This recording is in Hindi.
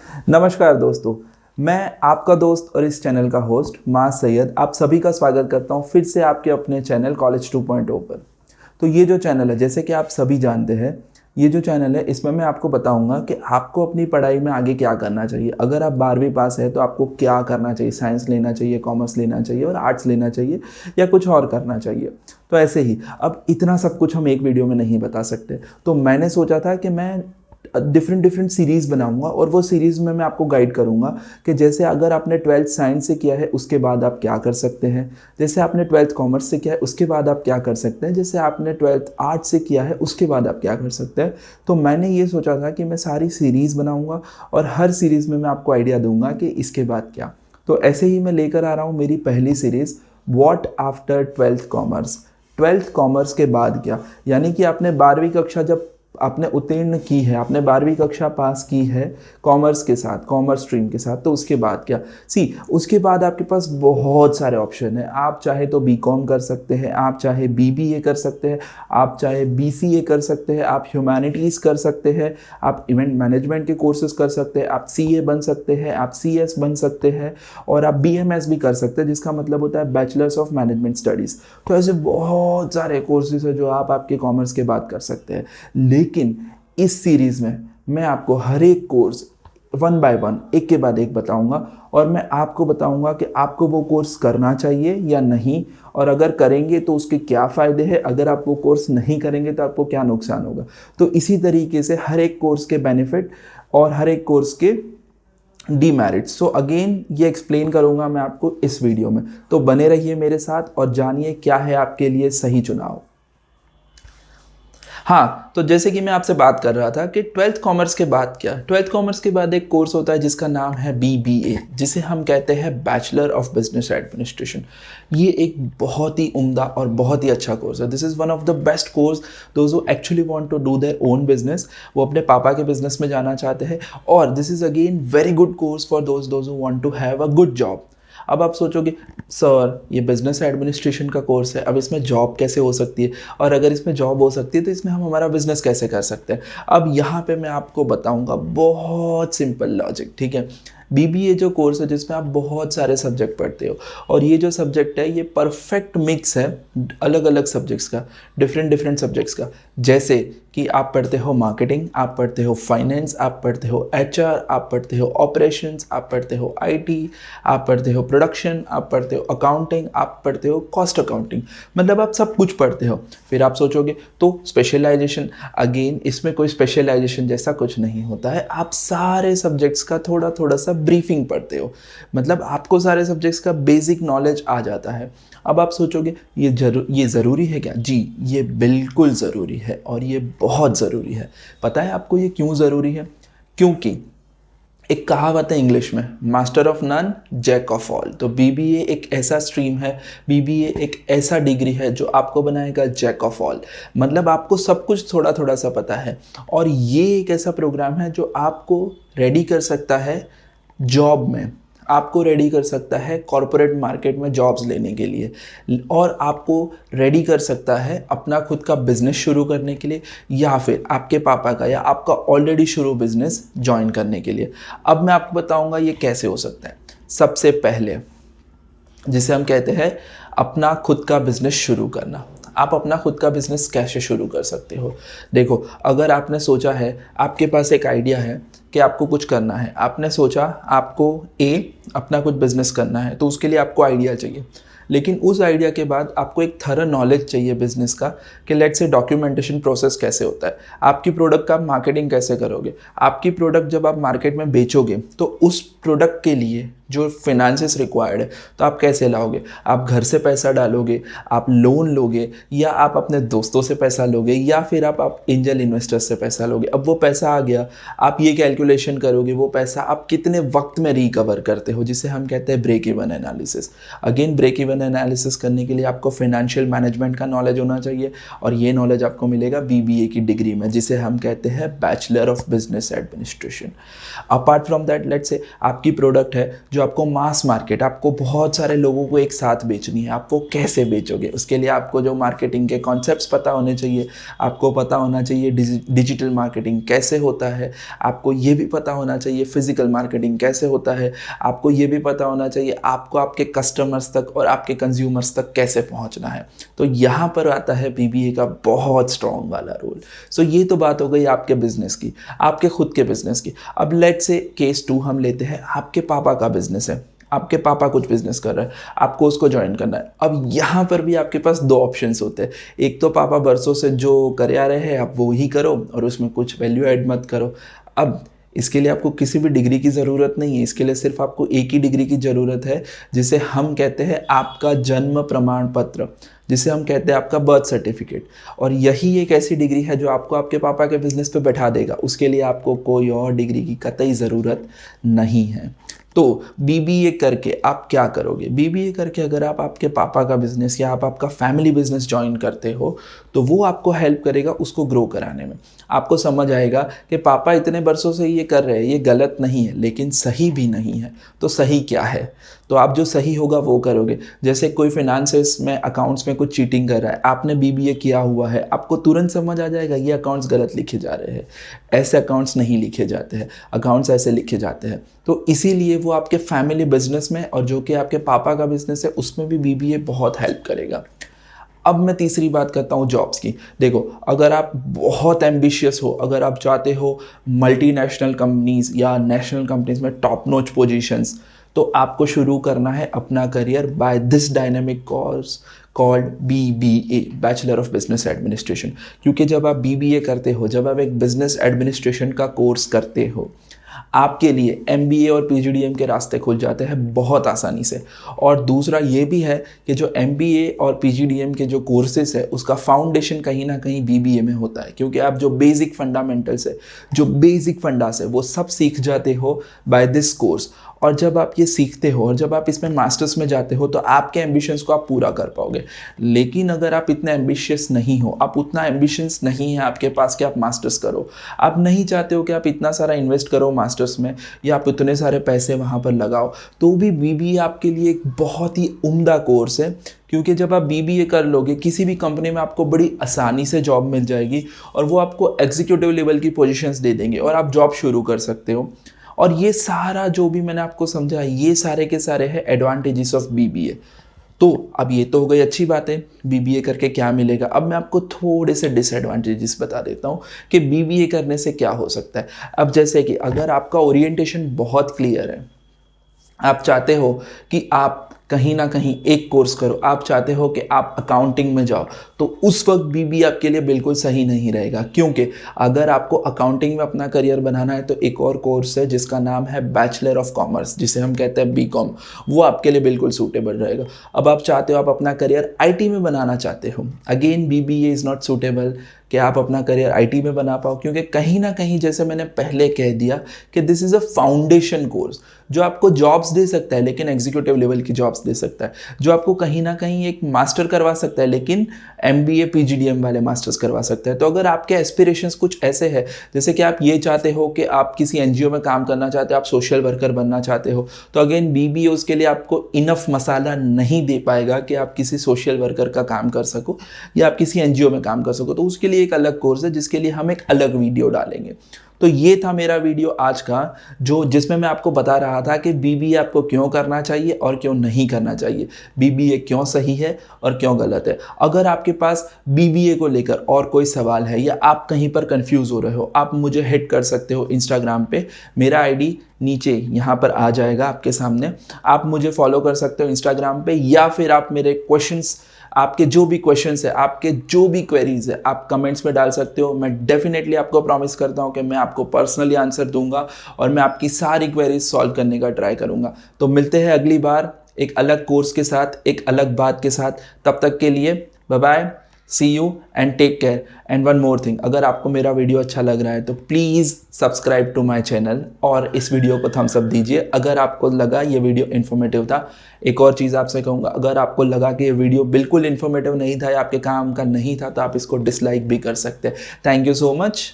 नमस्कार दोस्तों, मैं आपका दोस्त और इस चैनल का होस्ट माँ सैयद आप सभी का स्वागत करता हूँ फिर से आपके अपने चैनल कॉलेज 2.0 पर। तो ये जो चैनल है, जैसे कि आप सभी जानते हैं, ये जो चैनल है इसमें मैं आपको बताऊंगा कि आपको अपनी पढ़ाई में आगे क्या करना चाहिए। अगर आप 12वीं पास है तो आपको क्या करना चाहिए, साइंस लेना चाहिए, कॉमर्स लेना चाहिए और आर्ट्स लेना चाहिए या कुछ और करना चाहिए। तो ऐसे ही अब इतना सब कुछ हम एक वीडियो में नहीं बता सकते, तो मैंने सोचा था कि मैं डिफरेंट डिफरेंट सीरीज़ बनाऊंगा और वो सीरीज़ में मैं आपको गाइड करूंगा कि जैसे अगर आपने 12th साइंस से किया है उसके बाद आप क्या कर सकते हैं, जैसे आपने 12th कॉमर्स से किया है उसके बाद आप क्या कर सकते हैं, जैसे आपने 12th आर्ट्स से किया है उसके बाद आप क्या कर सकते हैं। तो मैंने ये सोचा था कि मैं सारी सीरीज़ बनाऊँगा और हर सीरीज़ में मैं आपको आइडिया दूंगा कि इसके बाद क्या। तो ऐसे ही मैं लेकर आ रहा हूँ मेरी पहली series, what after 12th commerce. 12th commerce के बाद क्या, यानी कि आपने 12वीं कक्षा जब आपने उत्तीर्ण की है, आपने 12वीं कक्षा पास की है कॉमर्स के साथ, कॉमर्स स्ट्रीम के साथ, तो उसके बाद क्या। उसके बाद आपके पास बहुत सारे ऑप्शन हैं। आप चाहे तो बीकॉम कर सकते हैं, आप चाहे बीबीए कर सकते हैं, आप चाहे बीसीए कर सकते हैं, आप ह्यूमैनिटीज़ कर सकते हैं, आप इवेंट मैनेजमेंट के कोर्सेज कर सकते हैं, आप सीए बन सकते हैं, आप सीएस बन सकते हैं और आप बीएमएस भी कर सकते हैं, जिसका मतलब होता है बैचलर्स ऑफ मैनेजमेंट स्टडीज़। तो ऐसे बहुत सारे कोर्सेज हैं जो आप आपके कॉमर्स के बाद कर सकते हैं। लेकिन इस सीरीज़ में मैं आपको हर एक कोर्स वन बाय वन, एक के बाद एक बताऊंगा और मैं आपको बताऊंगा कि आपको वो कोर्स करना चाहिए या नहीं, और अगर करेंगे तो उसके क्या फ़ायदे हैं, अगर आप वो कोर्स नहीं करेंगे तो आपको क्या नुकसान होगा। तो इसी तरीके से हर एक कोर्स के बेनिफिट और हर एक कोर्स के डीमेरिट्स, सो अगेन ये एक्सप्लेन करूंगा मैं आपको इस वीडियो में। तो बने रहिए मेरे साथ और जानिए क्या है आपके लिए सही चुनाव। हाँ, तो जैसे कि मैं आपसे बात कर रहा था कि 12th कॉमर्स के बाद क्या। 12th कॉमर्स के बाद एक कोर्स होता है जिसका नाम है बीबीए, जिसे हम कहते हैं बैचलर ऑफ बिजनेस एडमिनिस्ट्रेशन। ये एक बहुत ही उम्दा और बहुत ही अच्छा कोर्स है। This is one of the best course those who actually want to do their own business, वो अपने पापा के बिजनेस में जाना चाहते हैं। और this is again very good course for those who want to have a good job. अब आप सोचोगे सर ये बिजनेस एडमिनिस्ट्रेशन का कोर्स है, अब इसमें जॉब कैसे हो सकती है, और अगर इसमें जॉब हो सकती है तो इसमें हम हमारा बिजनेस कैसे कर सकते हैं। अब यहाँ पे मैं आपको बताऊँगा बहुत सिंपल लॉजिक, ठीक है। बीबीए जो कोर्स है जिसमें आप बहुत सारे सब्जेक्ट पढ़ते हो, और ये जो सब्जेक्ट है ये परफेक्ट मिक्स है अलग अलग सब्जेक्ट्स का, डिफरेंट डिफरेंट सब्जेक्ट्स का। जैसे कि आप पढ़ते हो मार्केटिंग, आप पढ़ते हो फाइनेंस, आप पढ़ते हो एचआर, आप पढ़ते हो ऑपरेशंस, आप पढ़ते हो आईटी, आप पढ़ते हो प्रोडक्शन, आप पढ़ते हो अकाउंटिंग, आप पढ़ते हो कॉस्ट अकाउंटिंग, मतलब आप सब कुछ पढ़ते हो। फिर आप सोचोगे तो स्पेशलाइजेशन, अगेन इसमें कोई स्पेशलाइजेशन जैसा कुछ नहीं होता है। आप सारे सब्जेक्ट्स का थोड़ा थोड़ा सा ब्रीफिंग पढ़ते हो, मतलब आपको सारे सब्जेक्ट्स का बेसिक नॉलेज आ जाता है। अब आप सोचोगे ये ज़रूरी है क्या? जी, ये बिल्कुल ज़रूरी है और ये बहुत ज़रूरी है। पता है आपको ये क्यों ज़रूरी है? क्योंकि एक कहावत है इंग्लिश में, master of none jack of all. तो बीबीए एक ऐसा स्ट्रीम है, बीबीए एक ऐसा डिग्री है जो आपको बनाएगा जैक ऑफ ऑल, मतलब आपको सब कुछ थोड़ा थोड़ा सा पता है। और ये एक ऐसा प्रोग्राम है जो आपको रेडी कर सकता है जॉब में, आपको रेडी कर सकता है कॉरपोरेट मार्केट में जॉब्स लेने के लिए, और आपको रेडी कर सकता है अपना खुद का बिजनेस शुरू करने के लिए, या फिर आपके पापा का या आपका ऑलरेडी शुरू बिजनेस ज्वाइन करने के लिए। अब मैं आपको बताऊंगा ये कैसे हो सकता है। सबसे पहले जिसे हम कहते हैं अपना खुद का बिजनेस शुरू करना। आप अपना खुद का बिजनेस कैसे शुरू कर सकते हो? देखो, अगर आपने सोचा है, आपके पास एक आइडिया है कि आपको कुछ करना है, आपने सोचा आपको अपना कुछ बिजनेस करना है, तो उसके लिए आपको आइडिया चाहिए। लेकिन उस आइडिया के बाद आपको एक थरो नॉलेज चाहिए बिजनेस का, कि लेट्स से डॉक्यूमेंटेशन प्रोसेस कैसे होता है, आपकी प्रोडक्ट का मार्केटिंग कैसे करोगे, आपकी प्रोडक्ट जब आप मार्केट में बेचोगे तो उस प्रोडक्ट के लिए जो फिनेंसेस रिक्वायर्ड है तो आप कैसे लाओगे, आप घर से पैसा डालोगे, आप लोन लोगे, या आप अपने दोस्तों से पैसा लोगे, या फिर आप एंजल इन्वेस्टर्स से पैसा लोगे। अब वो पैसा आ गया, आप ये कैलकुलेशन करोगे वो पैसा आप कितने वक्त में रिकवर करते हो, जिसे हम कहते हैं break even analysis. Again break even analysis करने के लिए आपको फाइनेंशियल मैनेजमेंट का नॉलेज होना चाहिए, और ये नॉलेज आपको मिलेगा बीबीए की डिग्री में, जिसे हम कहते हैं bachelor of business administration. Apart from that, let's say आपकी प्रोडक्ट है जो आपको मास मार्केट, आपको बहुत सारे लोगों को एक साथ बेचनी है, आप वो कैसे बेचोगे? उसके लिए आपको जो मार्केटिंग के कॉन्सेप्ट्स पता होने चाहिए, आपको पता होना चाहिए डिजिटल मार्केटिंग कैसे होता है, आपको ये भी पता होना चाहिए फिजिकल मार्केटिंग कैसे होता है, आपको ये भी पता होना चाहिए आपको आपके कस्टमर्स तक और आपके कंज्यूमर्स तक कैसे पहुंचना है। तो यहाँ पर आता है बीबीए का बहुत स्ट्रॉन्ग वाला रोल। सो ये तो बात हो गई आपके बिजनेस की, आपके खुद के बिजनेस की। अब लेट से केस 2 हम लेते हैं, आपके पापा का बिजनेस है, आपके पापा कुछ बिजनेस कर रहे हैं, आपको उसको ज्वाइन करना है। अब यहाँ पर भी आपके पास दो ऑप्शंस होते हैं, एक तो पापा बरसों से जो करे आ रहे हैं आप वो ही करो और उसमें कुछ वैल्यू ऐड मत करो। अब इसके लिए आपको किसी भी डिग्री की ज़रूरत नहीं है, इसके लिए सिर्फ आपको एक ही डिग्री की ज़रूरत है, जिसे हम कहते हैं आपका जन्म प्रमाण पत्र, जिसे हम कहते हैं आपका बर्थ सर्टिफिकेट। और यही एक ऐसी डिग्री है जो आपको आपके पापा के बिजनेस पे बैठा देगा। उसके लिए आपको कोई और डिग्री की कतई ज़रूरत नहीं है। तो बीबीए करके आप क्या करोगे? बीबीए करके अगर आप आपके पापा का बिजनेस या आप आपका फैमिली बिजनेस ज्वाइन करते हो तो वो आपको हेल्प करेगा उसको ग्रो कराने में। आपको समझ आएगा कि पापा इतने बरसों से ये कर रहे हैं, ये गलत नहीं है लेकिन सही भी नहीं है, तो सही क्या है? तो आप जो सही होगा वो करोगे। जैसे कोई फिनांसेस में, अकाउंट्स में कुछ चीटिंग कर रहा है, आपने बीबीए किया हुआ है, आपको तुरंत समझ आ जाएगा ये अकाउंट्स गलत लिखे जा रहे हैं, ऐसे अकाउंट्स नहीं लिखे जाते हैं, अकाउंट्स ऐसे लिखे जाते हैं। तो इसीलिए वो आपके फैमिली बिजनेस में और जो कि आपके पापा का बिजनेस है उसमें भी बीबीए बहुत हेल्प करेगा। अब मैं तीसरी बात करता हूँ जॉब्स की। देखो, अगर आप बहुत एम्बिशियस हो, अगर आप चाहते हो मल्टीनेशनल कंपनीज या नेशनल कंपनीज में टॉप नॉच पोजीशंस, तो आपको शुरू करना है अपना career by this dynamic course called BBA, bachelor of business administration. क्योंकि जब आप BBA करते हो, जब आप एक बिजनेस एडमिनिस्ट्रेशन का कोर्स करते हो, आपके लिए MBA और PGDM के रास्ते खुल जाते हैं बहुत आसानी से। और दूसरा ये भी है कि जो MBA और PGDM के जो कोर्सेस है उसका फाउंडेशन कहीं ना कहीं BBA में होता है, क्योंकि आप जो बेसिक फंडामेंटल्स है, जो बेसिक फंडास है, वो सब सीख जाते हो बाय दिस कोर्स। और जब आप ये सीखते हो और जब आप इसमें मास्टर्स में जाते हो तो आपके एम्बिशंस को आप पूरा कर पाओगे। लेकिन अगर आप इतने एम्बिशियस नहीं हो, आप उतना एम्बिशंस नहीं है आपके पास कि आप मास्टर्स करो, आप नहीं चाहते हो कि आप इतना सारा इन्वेस्ट करो मास्टर्स में या आप इतने सारे पैसे वहाँ पर लगाओ, तो भी BBA आपके लिए एक बहुत ही उम्दा कोर्स है। क्योंकि जब आप BBA कर लोगे किसी भी कंपनी में आपको बड़ी आसानी से जॉब मिल जाएगी और वो आपको एग्जीक्यूटिव लेवल की पोजीशंस दे देंगे और आप जॉब शुरू कर सकते हो। और ये सारा जो भी मैंने आपको समझा, ये सारे के सारे हैं एडवांटेजेस ऑफ BBA। तो अब ये तो हो गई अच्छी बात है BBA करके क्या मिलेगा। अब मैं आपको थोड़े से डिसएडवांटेजेस बता देता हूँ कि BBA करने से क्या हो सकता है। अब जैसे कि अगर आपका ओरिएंटेशन बहुत क्लियर है, आप चाहते हो कि आप कहीं ना कहीं एक कोर्स करो, आप चाहते हो कि आप अकाउंटिंग में जाओ, तो उस वक्त BBA आपके लिए बिल्कुल सही नहीं रहेगा। क्योंकि अगर आपको अकाउंटिंग में अपना करियर बनाना है तो एक और कोर्स है जिसका नाम है बैचलर ऑफ कॉमर्स, जिसे हम कहते हैं BCom, वो आपके लिए बिल्कुल सूटेबल रहेगा। अब आप चाहते हो, आप अपना करियर IT में बनाना चाहते हो, again BBA is not suitable कि आप अपना करियर IT में बना पाओ, क्योंकि कहीं ना कहीं जैसे मैंने पहले कह दिया कि this is a foundation course जो आपको जॉब्स दे सकता है लेकिन एग्जीक्यूटिव लेवल की जॉब्स दे सकता है, जो आपको कहीं ना कहीं एक मास्टर करवा सकता है लेकिन MBA PGDM वाले मास्टर्स करवा सकता है। तो अगर आपके एस्पिरेशंस कुछ ऐसे हैं, जैसे कि आप ये चाहते हो कि आप किसी NGO में काम करना चाहते हो, आप सोशल वर्कर बनना चाहते हो, तो अगेन BBA उसके लिए आपको इनफ मसाला नहीं दे पाएगा कि आप किसी सोशल वर्कर का काम कर सको या आप किसी NGO में काम कर सको। तो उसके लिए एक अलग कोर्स है जिसके लिए हम एक अलग वीडियो डालेंगे। तो ये था मेरा वीडियो आज का, जिसमें मैं आपको बता रहा था कि BBA आपको क्यों करना चाहिए और क्यों नहीं करना चाहिए, BBA क्यों सही है और क्यों गलत है। अगर आपके पास BBA को लेकर और कोई सवाल है या आप कहीं पर कंफ्यूज हो रहे हो, आप मुझे हिट कर सकते हो इंस्टाग्राम पे। मेरा ID नीचे यहाँ पर आ जाएगा आपके सामने, आप मुझे फॉलो कर सकते हो इंस्टाग्राम पे, या फिर आप मेरे क्वेश्चंस, आपके जो भी क्वेश्चंस है, आपके जो भी क्वेरीज है, आप कमेंट्स में डाल सकते हो। मैं डेफिनेटली आपको प्रॉमिस करता हूँ कि मैं आपको पर्सनली आंसर दूंगा और मैं आपकी सारी क्वेरीज सॉल्व करने का ट्राई करूँगा। तो मिलते हैं अगली बार एक अलग कोर्स के साथ, एक अलग बात के साथ। तब तक के लिए bye bye, see you and take care. And one more thing, अगर आपको मेरा वीडियो अच्छा लग रहा है तो please subscribe to my channel और इस वीडियो को थम्स अप दीजिए अगर आपको लगा ये वीडियो इन्फॉर्मेटिव था। एक और चीज़ आपसे कहूँगा, अगर आपको लगा कि ये वीडियो बिल्कुल इन्फॉर्मेटिव नहीं था या आपके काम का नहीं था तो आप इसको डिसलाइक भी कर सकते हैं। Thank you so much.